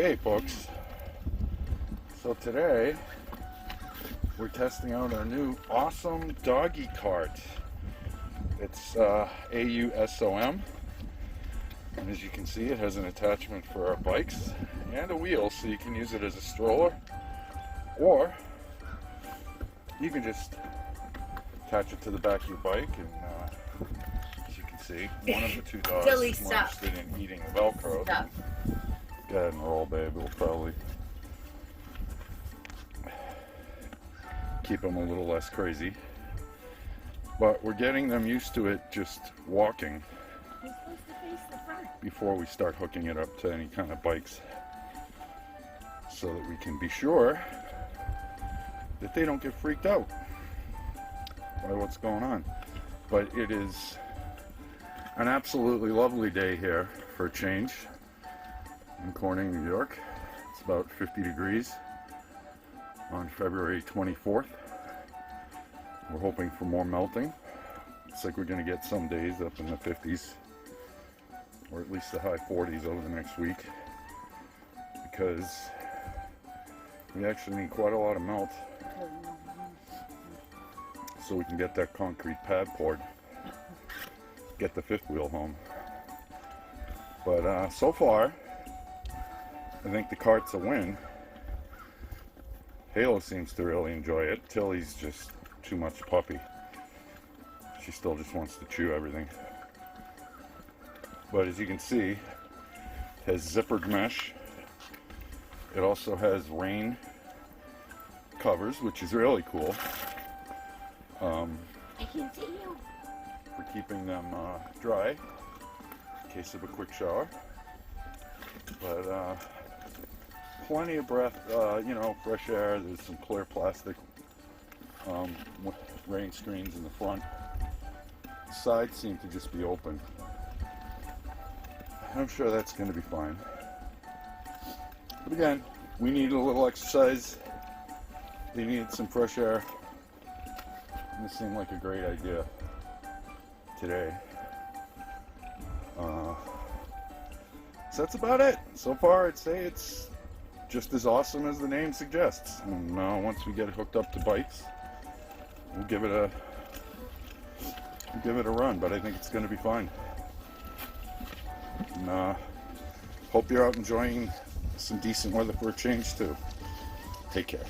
Okay, folks, so today we're testing out our new Aosom doggy cart. It's Aosom, and as you can see, it has an attachment for our bikes and a wheel, so you can use it as a stroller, or you can just attach it to the back of your bike. And as you can see, one of the two dogs is more interested in eating the Velcro. Go ahead and roll, babe. We'll probably keep them a little less crazy. But we're getting them used to it just walking before we start hooking it up to any kind of bikes, so that we can be sure that they don't get freaked out by what's going on. But it is an absolutely lovely day here for a change in Corning, New York. It's about 50 degrees on February 24th. We're hoping for more melting. It's like we're going to get some days up in the 50s, or at least the high 40s over the next week, because we actually need quite a lot of melt so we can get that concrete pad poured, get the fifth wheel home. But so far, I think the cart's a win. Halo seems to really enjoy it. Tilly's just too much puppy. She still just wants to chew everything. But as you can see, it has zippered mesh. It also has rain covers, which is really cool. I can see you. For keeping them dry in case of a quick shower. But plenty of breath, fresh air. There's some clear plastic rain screens in the front. The sides seem to just be open. I'm sure that's going to be fine. But again, we need a little exercise. They need some fresh air. And this seemed like a great idea today. So that's about it. So far, I'd say it's just as awesome as the name suggests. And once we get it hooked up to bikes, we'll give it a run. But I think it's going to be fine. And hope you're out enjoying some decent weather for a change too. Take care.